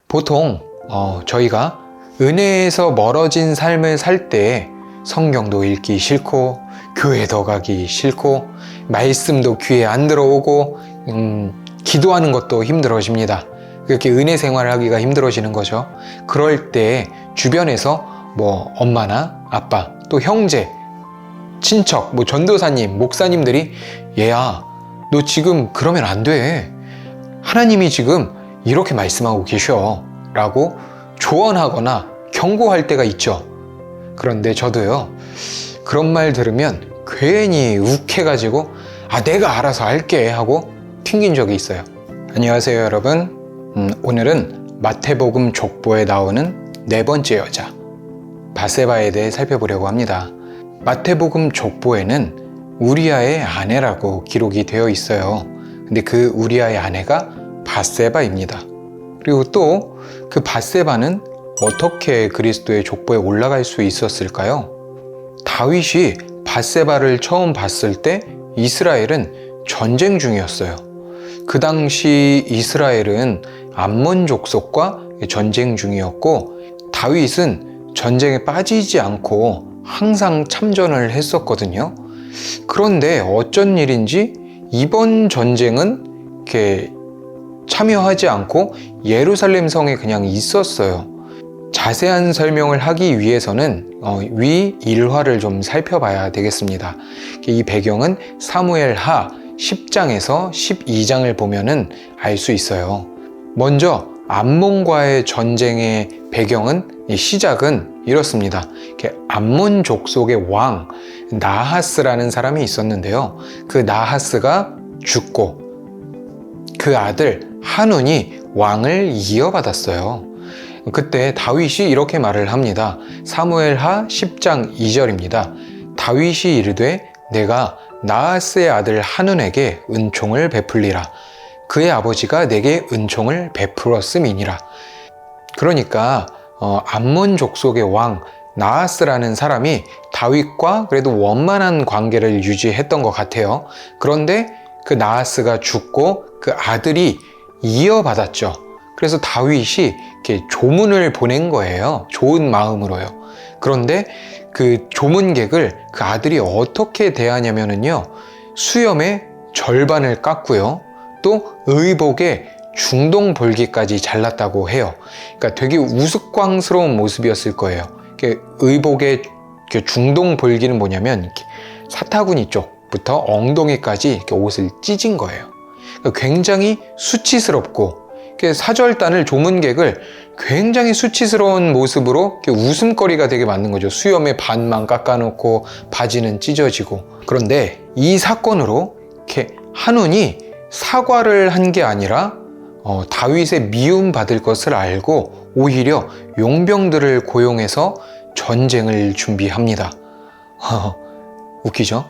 보통 저희가 은혜에서 멀어진 삶을 살 때 성경도 읽기 싫고 교회도 가기 싫고 말씀도 귀에 안 들어오고 기도하는 것도 힘들어집니다. 그렇게 은혜 생활을 하기가 힘들어지는 거죠. 그럴 때 주변에서 엄마나 아빠 또 형제, 친척, 전도사님, 목사님들이 얘야 너 지금 그러면 안 돼. 하나님이 지금 이렇게 말씀하고 계셔 라고 조언하거나 경고할 때가 있죠. 그런데 저도요, 그런 말 들으면 괜히 욱해가지고 내가 알아서 할게 하고 튕긴 적이 있어요. 안녕하세요 여러분. 오늘은 마태복음 족보에 나오는 네 번째 여자 밧세바에 대해 살펴보려고 합니다. 마태복음 족보에는 우리아의 아내라고 기록이 되어 있어요. 근데 그 우리아의 아내가 밧세바입니다. 그리고 또 그 밧세바는 어떻게 그리스도의 족보에 올라갈 수 있었을까요? 다윗이 밧세바를 처음 봤을 때 이스라엘은 전쟁 중이었어요. 그 당시 이스라엘은 암몬 족속과 전쟁 중이었고 다윗은 전쟁에 빠지지 않고 항상 참전을 했었거든요. 그런데 어쩐 일인지 이번 전쟁은 이렇게 참여하지 않고 예루살렘 성에 그냥 있었어요. 자세한 설명을 하기 위해서는 위 일화를 좀 살펴봐야 되겠습니다. 이 배경은 사무엘하 10장에서 12장을 보면은 알 수 있어요. 먼저 암몬과의 전쟁의 배경은, 시작은 이렇습니다. 암몬 족속의 왕 나하스라는 사람이 있었는데요. 그 나하스가 죽고 그 아들 한운이 왕을 이어받았어요. 그때 다윗이 이렇게 말을 합니다. 사무엘하 10장 2절입니다. 다윗이 이르되 내가 나하스의 아들 한운에게 은총을 베풀리라. 그의 아버지가 내게 은총을 베풀었음이니라. 그러니까 암몬 족속의 왕 나하스라는 사람이 다윗과 그래도 원만한 관계를 유지했던 것 같아요. 그런데 그 나하스가 죽고 그 아들이 이어받았죠. 그래서 다윗이 이렇게 조문을 보낸 거예요. 좋은 마음으로요. 그런데 그 조문객을 그 아들이 어떻게 대하냐면요, 수염의 절반을 깎고요, 또 의복에 중동볼기까지 잘랐다고 해요. 그러니까 되게 우스꽝스러운 모습이었을 거예요. 의복의 중동볼기는 뭐냐면 이렇게 사타구니 쪽부터 엉덩이까지 이렇게 옷을 찢은 거예요. 그러니까 굉장히 수치스럽고, 사절단을 조문객을 굉장히 수치스러운 모습으로 웃음거리가 되게 만든 거죠. 수염의 반만 깎아놓고 바지는 찢어지고. 그런데 이 사건으로 이렇게 한운이 사과를 한 게 아니라 다윗의 미움받을 것을 알고 오히려 용병들을 고용해서 전쟁을 준비합니다. 웃기죠?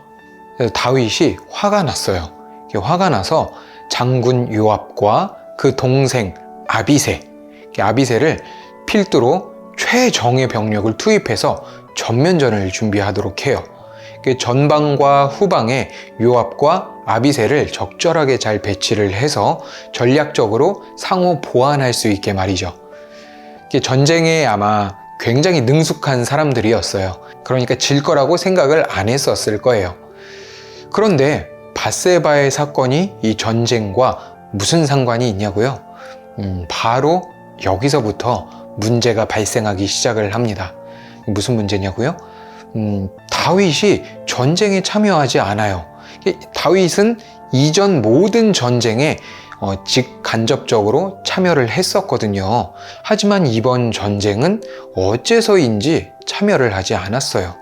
다윗이 화가 났어요. 화가 나서 장군 요압과 그 동생 아비새를 필두로 최정예 병력을 투입해서 전면전을 준비하도록 해요. 전방과 후방에 요압과 아비새를 적절하게 잘 배치를 해서 전략적으로 상호 보완할 수 있게 말이죠. 전쟁에 아마 굉장히 능숙한 사람들이었어요. 그러니까 질 거라고 생각을 안 했었을 거예요. 그런데 밧세바의 사건이 이 전쟁과 무슨 상관이 있냐고요? 바로 여기서부터 문제가 발생하기 시작을 합니다. 무슨 문제냐고요? 다윗이 전쟁에 참여하지 않아요. 다윗은 이전 모든 전쟁에 직간접적으로 참여를 했었거든요. 하지만 이번 전쟁은 어째서인지 참여를 하지 않았어요.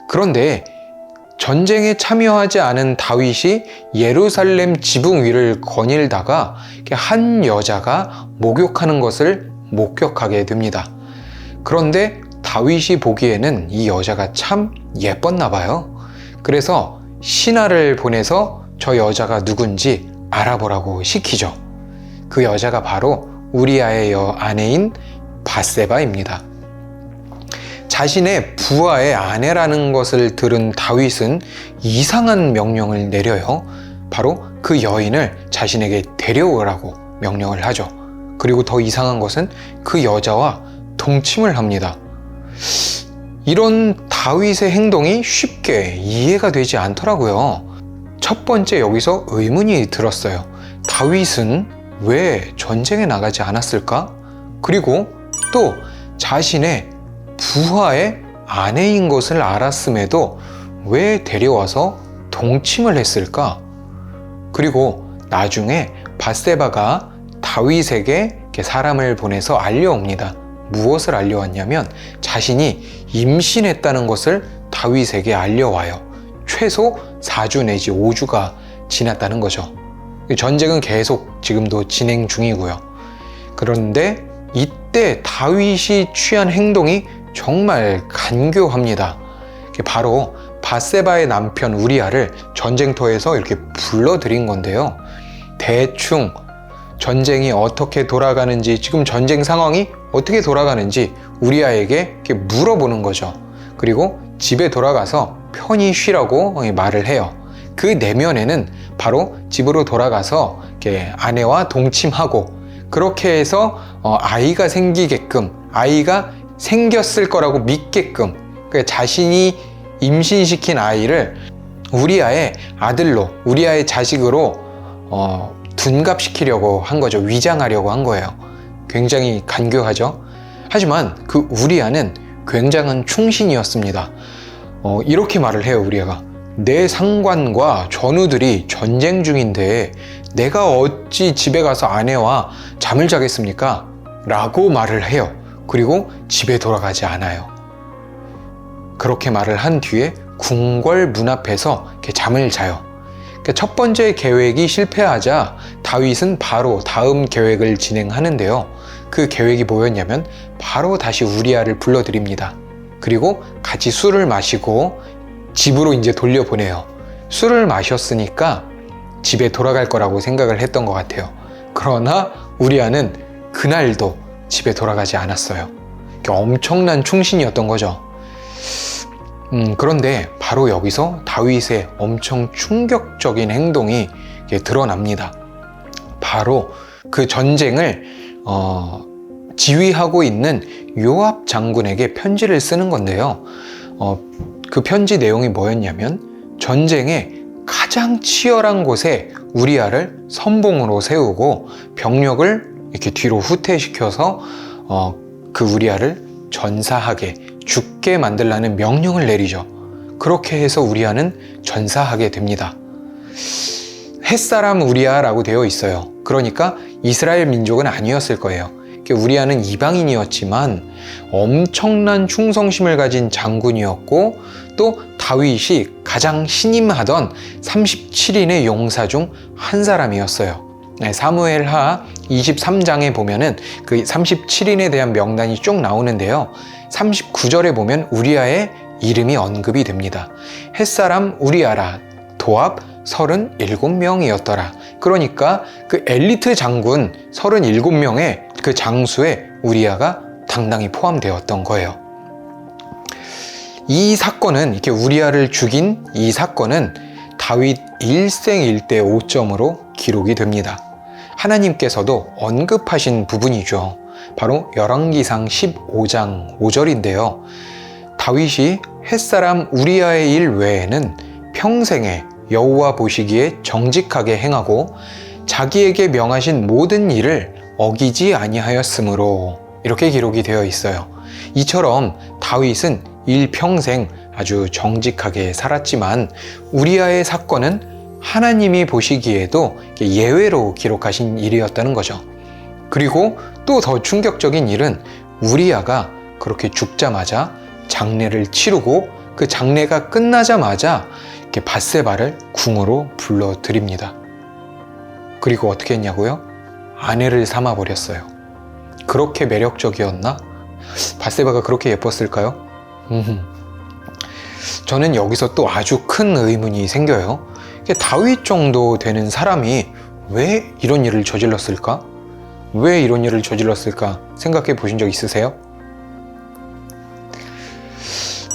그런데 전쟁에 참여하지 않은 다윗이 예루살렘 지붕 위를 거닐다가 한 여자가 목욕하는 것을 목격하게 됩니다. 그런데 다윗이 보기에는 이 여자가 참 예뻤나 봐요. 그래서 신하를 보내서 저 여자가 누군지 알아보라고 시키죠. 그 여자가 바로 우리아의 아내인 밧세바입니다. 자신의 부하의 아내라는 것을 들은 다윗은 이상한 명령을 내려요. 바로 그 여인을 자신에게 데려오라고 명령을 하죠. 그리고 더 이상한 것은 그 여자와 동침을 합니다. 이런 다윗의 행동이 쉽게 이해가 되지 않더라고요. 첫 번째 여기서 의문이 들었어요. 다윗은 왜 전쟁에 나가지 않았을까? 그리고 또 자신의 부하의 아내인 것을 알았음에도 왜 데려와서 동침을 했을까? 그리고 나중에 밧세바가 다윗에게 사람을 보내서 알려옵니다. 무엇을 알려왔냐면 자신이 임신했다는 것을 다윗에게 알려와요. 최소 4주 내지 5주가 지났다는 거죠. 전쟁은 계속 지금도 진행 중이고요. 그런데 이때 다윗이 취한 행동이 정말 간교합니다. 바로 밧세바의 남편 우리아를 전쟁터에서 이렇게 불러들인 건데요. 대충 전쟁이 어떻게 돌아가는지, 지금 전쟁 상황이 어떻게 돌아가는지 우리아에게 이렇게 물어보는 거죠. 그리고 집에 돌아가서 편히 쉬라고 말을 해요. 그 내면에는 바로 집으로 돌아가서 이렇게 아내와 동침하고, 그렇게 해서 아이가 생기게끔, 아이가 생겼을 거라고 믿게끔, 그러니까 자신이 임신시킨 아이를 우리아의 아들로, 우리아의 자식으로 둔갑시키려고 한 거죠. 위장하려고 한 거예요. 굉장히 간교하죠. 하지만 그 우리아는 굉장한 충신이었습니다. 이렇게 말을 해요. 우리아가 내 상관과 전우들이 전쟁 중인데 내가 어찌 집에 가서 아내와 잠을 자겠습니까? 라고 말을 해요. 그리고 집에 돌아가지 않아요. 그렇게 말을 한 뒤에 궁궐 문 앞에서 이렇게 잠을 자요. 첫 번째 계획이 실패하자 다윗은 바로 다음 계획을 진행하는데요. 그 계획이 뭐였냐면 바로 다시 우리아를 불러들입니다. 그리고 같이 술을 마시고 집으로 이제 돌려보내요. 술을 마셨으니까 집에 돌아갈 거라고 생각을 했던 것 같아요. 그러나 우리아는 그날도 집에 돌아가지 않았어요. 엄청난 충신이었던 거죠. 그런데 바로 여기서 다윗의 엄청 충격적인 행동이 드러납니다. 바로 그 전쟁을 지휘하고 있는 요압 장군에게 편지를 쓰는 건데요. 그 편지 내용이 뭐였냐면 전쟁에 가장 치열한 곳에 우리아를 선봉으로 세우고 병력을 이렇게 뒤로 후퇴시켜서 그 우리아를 전사하게, 죽게 만들라는 명령을 내리죠. 그렇게 해서 우리아는 전사하게 됩니다. 햇사람 우리아라고 되어 있어요. 그러니까 이스라엘 민족은 아니었을 거예요. 우리아는 이방인이었지만 엄청난 충성심을 가진 장군이었고, 또 다윗이 가장 신임하던 37인의 용사 중 한 사람이었어요. 사무엘하 23장에 보면은 그 37인에 대한 명단이 쭉 나오는데요. 39절에 보면 우리아의 이름이 언급이 됩니다. 햇사람 우리아라 도합 37명이었더라. 그러니까 그 엘리트 장군 37명의 그 장수에 우리아가 당당히 포함되었던 거예요. 이 사건은, 이렇게 우리아를 죽인 이 사건은 다윗 일생일대 5점으로 기록이 됩니다. 하나님께서도 언급하신 부분이죠. 바로 열왕기상 15장 5절인데요. 다윗이 햇사람 우리아의 일 외에는 평생에 여호와 보시기에 정직하게 행하고 자기에게 명하신 모든 일을 어기지 아니하였으므로, 이렇게 기록이 되어 있어요. 이처럼 다윗은 일평생 아주 정직하게 살았지만 우리아의 사건은 하나님이 보시기에도 예외로 기록하신 일이었다는 거죠. 그리고 또 더 충격적인 일은 우리아가 그렇게 죽자마자 장례를 치르고 그 장례가 끝나자마자 이렇게 밧세바를 궁으로 불러들입니다. 그리고 어떻게 했냐고요? 아내를 삼아 버렸어요. 그렇게 매력적이었나? 밧세바가 그렇게 예뻤을까요? 저는 여기서 또 아주 큰 의문이 생겨요. 다윗 정도 되는 사람이 왜 이런 일을 저질렀을까? 왜 이런 일을 저질렀을까 생각해 보신 적 있으세요?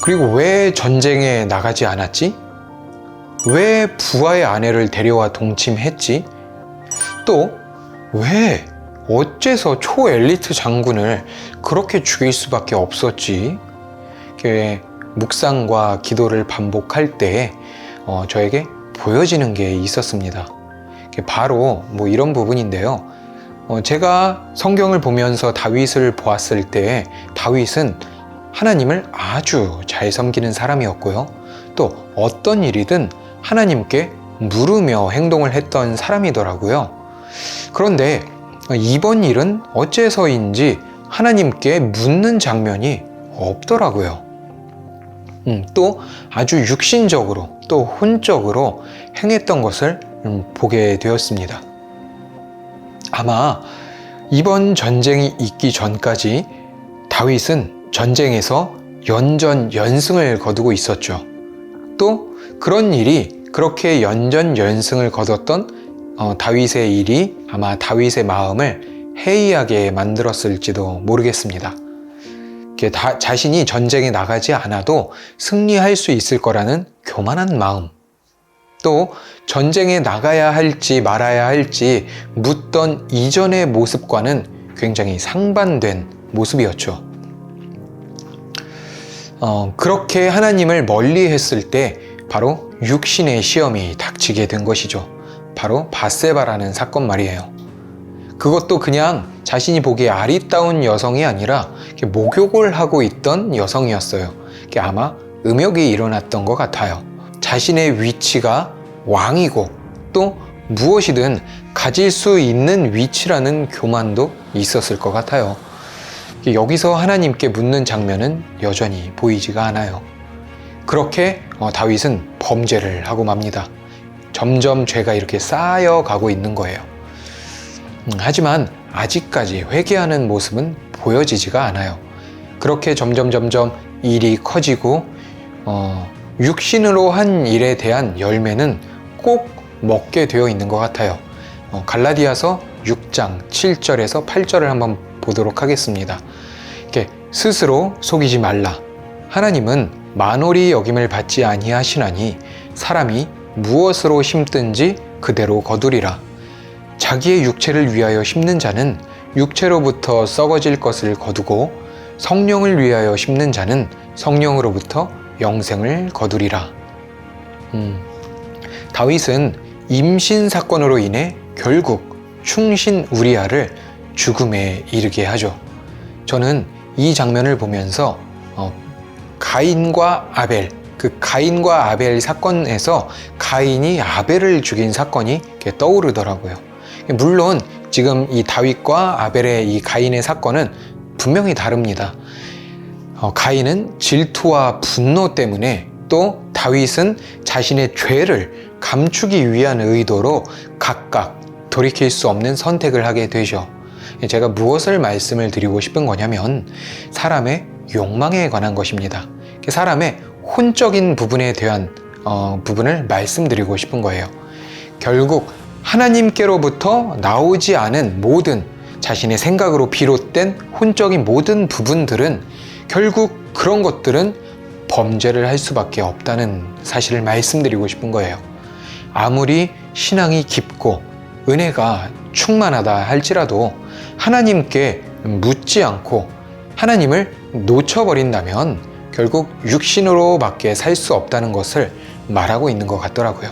그리고 왜 전쟁에 나가지 않았지? 왜 부하의 아내를 데려와 동침했지? 또 왜 어째서 초엘리트 장군을 그렇게 죽일 수밖에 없었지? 이렇게 묵상과 기도를 반복할 때 저에게 보여지는 게 있었습니다. 바로 뭐 이런 부분인데요. 제가 성경을 보면서 다윗을 보았을 때 다윗은 하나님을 아주 잘 섬기는 사람이었고요. 또 어떤 일이든 하나님께 물으며 행동을 했던 사람이더라고요. 그런데 이번 일은 어째서인지 하나님께 묻는 장면이 없더라고요. 또 아주 육신적으로 또 혼적으로 행했던 것을 보게 되었습니다. 아마 이번 전쟁이 있기 전까지 다윗은 전쟁에서 연전연승을 거두고 있었죠. 또 그런 일이 그렇게 연전연승을 거뒀던 다윗의 일이 아마 다윗의 마음을 해이하게 만들었을지도 모르겠습니다. 자신이 전쟁에 나가지 않아도 승리할 수 있을 거라는 교만한 마음, 또 전쟁에 나가야 할지 말아야 할지 묻던 이전의 모습과는 굉장히 상반된 모습이었죠. 그렇게 하나님을 멀리 했을 때 바로 육신의 시험이 닥치게 된 것이죠. 바로 밧세바라는 사건 말이에요. 그것도 그냥 자신이 보기에 아리따운 여성이 아니라 목욕을 하고 있던 여성이었어요. 아마 음욕이 일어났던 것 같아요. 자신의 위치가 왕이고 또 무엇이든 가질 수 있는 위치라는 교만도 있었을 것 같아요. 여기서 하나님께 묻는 장면은 여전히 보이지가 않아요. 그렇게 다윗은 범죄를 하고 맙니다. 점점 죄가 이렇게 쌓여가고 있는 거예요. 하지만 아직까지 회개하는 모습은 보여지지가 않아요. 그렇게 점점 일이 커지고 육신으로 한 일에 대한 열매는 꼭 먹게 되어 있는 것 같아요. 갈라디아서 6장 7절에서 8절을 한번 보도록 하겠습니다. 이렇게 스스로 속이지 말라. 하나님은 만홀히 여김을 받지 아니하시나니 사람이 무엇으로 심든지 그대로 거두리라. 자기의 육체를 위하여 심는 자는 육체로부터 썩어질 것을 거두고 성령을 위하여 심는 자는 성령으로부터 영생을 거두리라. 다윗은 임신 사건으로 인해 결국 충신 우리아를 죽음에 이르게 하죠. 저는 이 장면을 보면서 가인과 아벨, 그 가인과 아벨 사건에서 가인이 아벨을 죽인 사건이 떠오르더라고요. 물론 지금 이 다윗과 아벨의 이 가인의 사건은 분명히 다릅니다. 가인은 질투와 분노 때문에, 또 다윗은 자신의 죄를 감추기 위한 의도로 각각 돌이킬 수 없는 선택을 하게 되죠. 제가 무엇을 말씀을 드리고 싶은 거냐면 사람의 욕망에 관한 것입니다. 사람의 혼적인 부분에 대한 부분을 말씀드리고 싶은 거예요. 결국 하나님께로부터 나오지 않은 모든 자신의 생각으로 비롯된 혼적인 모든 부분들은 결국 그런 것들은 범죄를 할 수밖에 없다는 사실을 말씀드리고 싶은 거예요. 아무리 신앙이 깊고 은혜가 충만하다 할지라도 하나님께 묻지 않고 하나님을 놓쳐버린다면 결국 육신으로밖에 살 수 없다는 것을 말하고 있는 것 같더라고요.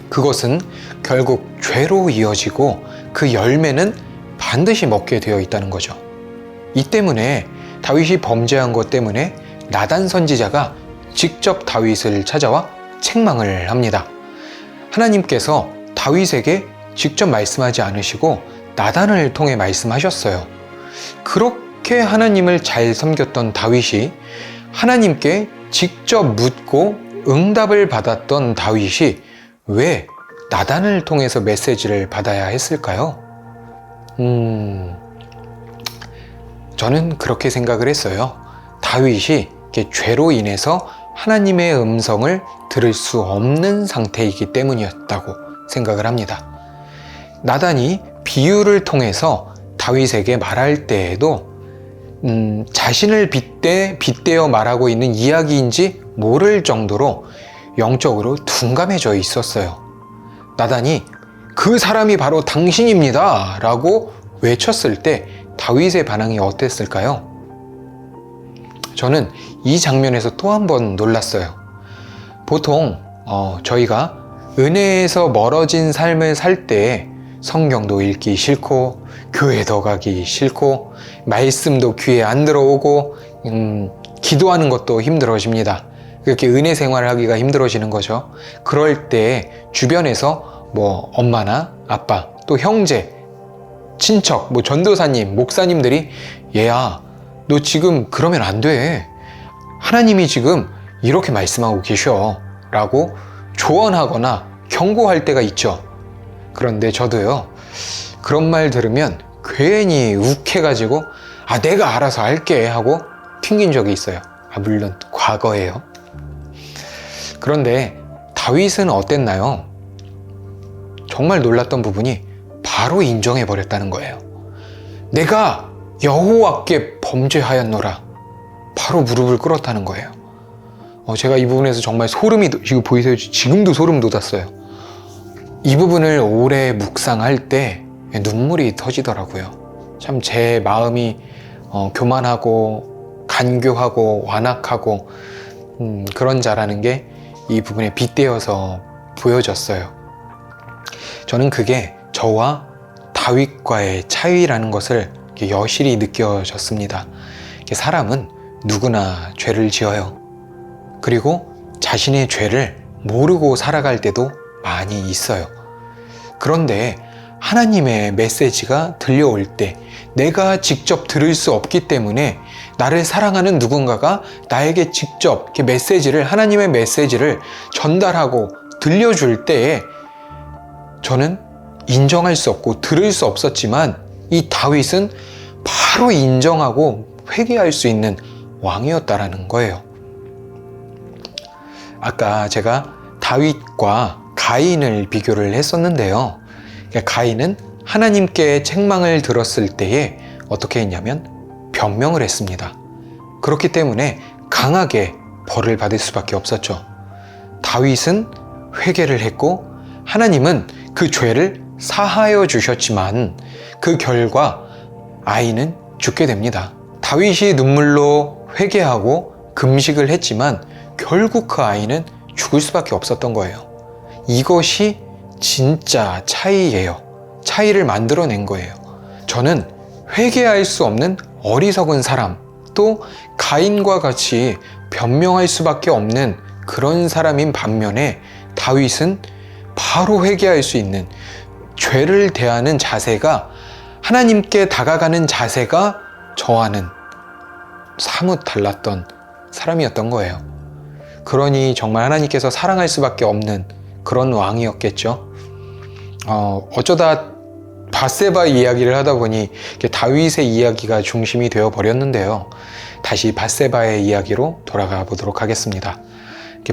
그것은 결국 죄로 이어지고 그 열매는 반드시 먹게 되어 있다는 거죠. 이 때문에 다윗이 범죄한 것 때문에 나단 선지자가 직접 다윗을 찾아와 책망을 합니다. 하나님께서 다윗에게 직접 말씀하지 않으시고 나단을 통해 말씀하셨어요. 그렇게 하나님을 잘 섬겼던 다윗이 하나님께 직접 묻고 응답을 받았던 다윗이 왜 나단을 통해서 메시지를 받아야 했을까요? 저는 그렇게 생각을 했어요. 다윗이 죄로 인해서 하나님의 음성을 들을 수 없는 상태이기 때문이었다고 생각을 합니다. 나단이 비유를 통해서 다윗에게 말할 때에도 자신을 빗대어 말하고 있는 이야기인지 모를 정도로 영적으로 둔감해져 있었어요. 나단이 그 사람이 바로 당신입니다 라고 외쳤을 때 다윗의 반응이 어땠을까요? 저는 이 장면에서 또 한 번 놀랐어요. 보통 저희가 은혜에서 멀어진 삶을 살 때 성경도 읽기 싫고 교회도 가기 싫고 말씀도 귀에 안 들어오고 기도하는 것도 힘들어집니다. 그렇게 은혜 생활을 하기가 힘들어지는 거죠. 그럴 때 주변에서 뭐 엄마나 아빠 또 형제, 친척, 뭐 전도사님, 목사님들이 얘야 너 지금 그러면 안 돼. 하나님이 지금 이렇게 말씀하고 계셔 라고 조언하거나 경고할 때가 있죠. 그런데 저도요 그런 말 들으면 괜히 욱해가지고 내가 알아서 할게 하고 튕긴 적이 있어요. 물론 과거예요. 그런데 다윗은 어땠나요? 정말 놀랐던 부분이 바로 인정해 버렸다는 거예요. 내가 여호와께 범죄하였노라. 바로 무릎을 꿇었다는 거예요. 제가 이 부분에서 정말 이거 보이세요? 지금도 소름 돋았어요. 이 부분을 오래 묵상할 때 눈물이 터지더라고요. 참 제 마음이 교만하고 간교하고 완악하고 그런 자라는 게 이 부분에 빗대어서 보여졌어요. 저는 그게 저와 다윗과의 차이라는 것을 여실히 느껴졌습니다. 사람은 누구나 죄를 지어요. 그리고 자신의 죄를 모르고 살아갈 때도 많이 있어요. 그런데 하나님의 메시지가 들려올 때 내가 직접 들을 수 없기 때문에 나를 사랑하는 누군가가 나에게 직접 하나님의 메시지를 전달하고 들려줄 때에 저는 인정할 수 없고 들을 수 없었지만 이 다윗은 바로 인정하고 회개할 수 있는 왕이었다라는 거예요. 아까 제가 다윗과 가인을 비교를 했었는데요. 가인은 하나님께 책망을 들었을 때에 어떻게 했냐면 변명을 했습니다. 그렇기 때문에 강하게 벌을 받을 수밖에 없었죠. 다윗은 회개를 했고 하나님은 그 죄를 사하여 주셨지만 그 결과 아이는 죽게 됩니다. 다윗이 눈물로 회개하고 금식을 했지만 결국 그 아이는 죽을 수밖에 없었던 거예요. 이것이 진짜 차이예요. 차이를 만들어낸 거예요. 저는 회개할 수 없는 어리석은 사람, 또 가인과 같이 변명할 수밖에 없는 그런 사람인 반면에 다윗은 바로 회개할 수 있는, 죄를 대하는 자세가, 하나님께 다가가는 자세가 저와는 사뭇 달랐던 사람이었던 거예요. 그러니 정말 하나님께서 사랑할 수밖에 없는 그런 왕이었겠죠. 어쩌다 밧세바 이야기를 하다 보니 다윗의 이야기가 중심이 되어 버렸는데요. 다시 밧세바의 이야기로 돌아가 보도록 하겠습니다.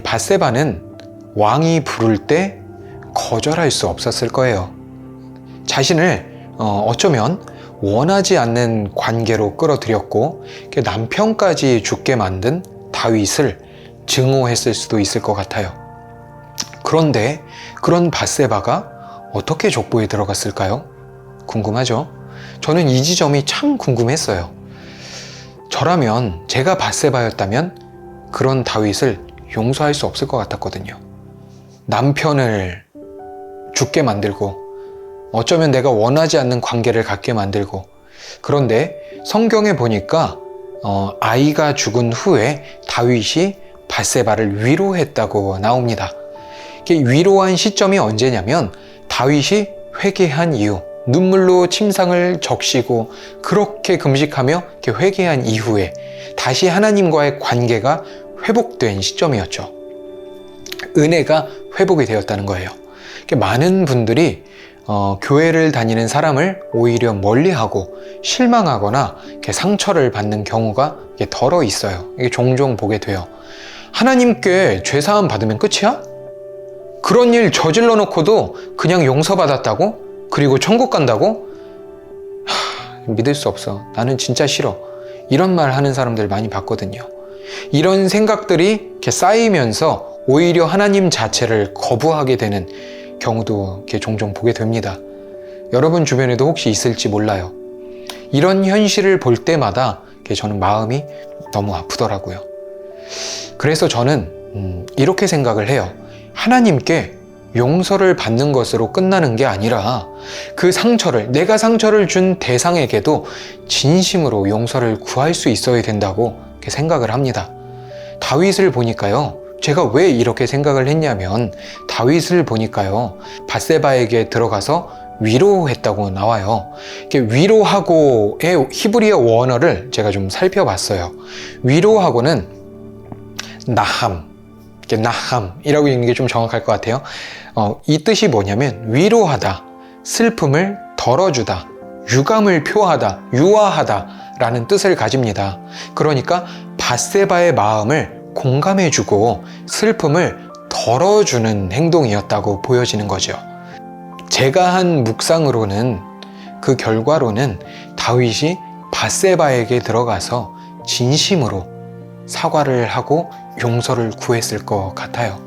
밧세바는 왕이 부를 때 거절할 수 없었을 거예요. 자신을 어쩌면 원하지 않는 관계로 끌어들였고 남편까지 죽게 만든 다윗을 증오했을 수도 있을 것 같아요. 그런데 그런 밧세바가 어떻게 족보에 들어갔을까요? 궁금하죠? 저는 이 지점이 참 궁금했어요. 저라면, 제가 밧세바였다면 그런 다윗을 용서할 수 없을 것 같았거든요. 남편을 죽게 만들고 어쩌면 내가 원하지 않는 관계를 갖게 만들고, 그런데 성경에 보니까 아이가 죽은 후에 다윗이 밧세바를 위로했다고 나옵니다. 위로한 시점이 언제냐면 다윗이 회개한 이후, 눈물로 침상을 적시고 그렇게 금식하며 회개한 이후에 다시 하나님과의 관계가 회복된 시점이었죠. 은혜가 회복이 되었다는 거예요. 많은 분들이 교회를 다니는 사람을 오히려 멀리하고 실망하거나 상처를 받는 경우가 덜어 있어요. 이게 종종 보게 돼요. 하나님께 죄사함 받으면 끝이야? 그런 일 저질러 놓고도 그냥 용서받았다고? 그리고 천국 간다고? 믿을 수 없어. 나는 진짜 싫어. 이런 말 하는 사람들 많이 봤거든요. 이런 생각들이 이렇게 쌓이면서 오히려 하나님 자체를 거부하게 되는 경우도 이렇게 종종 보게 됩니다. 여러분 주변에도 혹시 있을지 몰라요. 이런 현실을 볼 때마다 저는 마음이 너무 아프더라고요. 그래서 저는 이렇게 생각을 해요. 하나님께 용서를 받는 것으로 끝나는 게 아니라 그 상처를, 내가 상처를 준 대상에게도 진심으로 용서를 구할 수 있어야 된다고 이렇게 생각을 합니다. 다윗을 보니까요, 제가 왜 이렇게 생각을 했냐면, 다윗을 보니까요, 밧세바에게 들어가서 위로했다고 나와요. 위로하고의 히브리어 원어를 제가 좀 살펴봤어요. 위로하고는 나함이라고 읽는 게 좀 정확할 것 같아요. 이 뜻이 뭐냐면 위로하다, 슬픔을 덜어주다, 유감을 표하다, 유아하다 라는 뜻을 가집니다. 그러니까 밧세바의 마음을 공감해주고 슬픔을 덜어주는 행동이었다고 보여지는 거죠. 제가 한 묵상으로는, 그 결과로는 다윗이 밧세바에게 들어가서 진심으로 사과를 하고 용서를 구했을 것 같아요.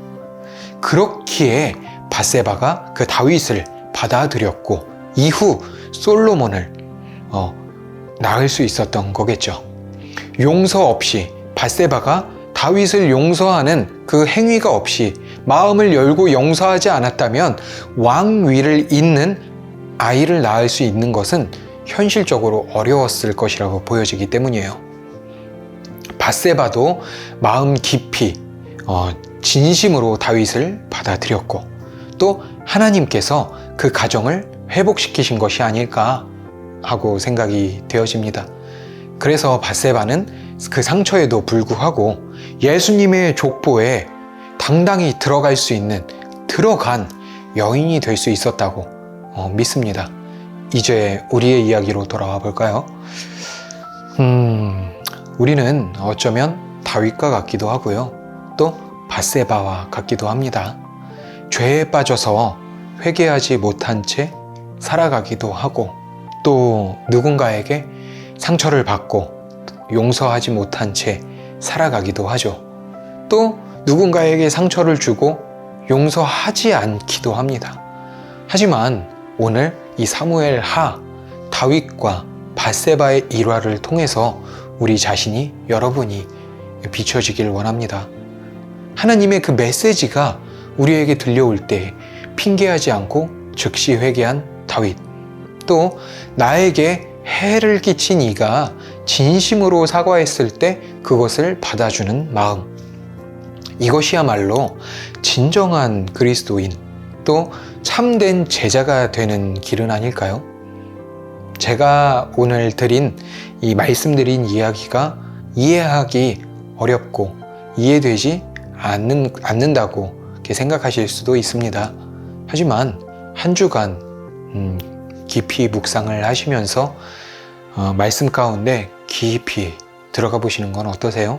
그렇기에 밧세바가 그 다윗을 받아들였고 이후 솔로몬을 낳을 수 있었던 거겠죠. 용서 없이, 밧세바가 다윗을 용서하는 그 행위가 없이 마음을 열고 용서하지 않았다면 왕위를 잇는 아이를 낳을 수 있는 것은 현실적으로 어려웠을 것이라고 보여지기 때문이에요. 밧세바도 마음 깊이 진심으로 다윗을 받아들였고, 또 하나님께서 그 가정을 회복시키신 것이 아닐까 하고 생각이 되어집니다. 그래서 밧세바는 그 상처에도 불구하고 예수님의 족보에 당당히 들어갈 수 있는, 들어간 여인이 될 수 있었다고 믿습니다. 이제 우리의 이야기로 돌아와 볼까요? 우리는 어쩌면 다윗과 같기도 하고요, 또 밧세바와 같기도 합니다. 죄에 빠져서 회개하지 못한 채 살아가기도 하고, 또 누군가에게 상처를 받고 용서하지 못한 채 살아가기도 하죠. 또 누군가에게 상처를 주고 용서하지 않기도 합니다. 하지만 오늘 이 사무엘 하, 다윗과 밧세바의 일화를 통해서 우리 자신이, 여러분이 비춰지길 원합니다. 하나님의 그 메시지가 우리에게 들려올 때 핑계하지 않고 즉시 회개한 다윗, 또 나에게 해를 끼친 이가 진심으로 사과했을 때 그것을 받아주는 마음, 이것이야말로 진정한 그리스도인, 또 참된 제자가 되는 길은 아닐까요? 제가 오늘 드린 이 말씀드린 이야기가 이해하기 어렵고 이해되지 않는다고 이렇게 생각하실 수도 있습니다. 하지만 한 주간 깊이 묵상을 하시면서 말씀 가운데 깊이 들어가 보시는 건 어떠세요?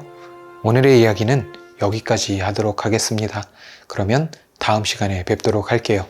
오늘의 이야기는 여기까지 하도록 하겠습니다. 그러면 다음 시간에 뵙도록 할게요.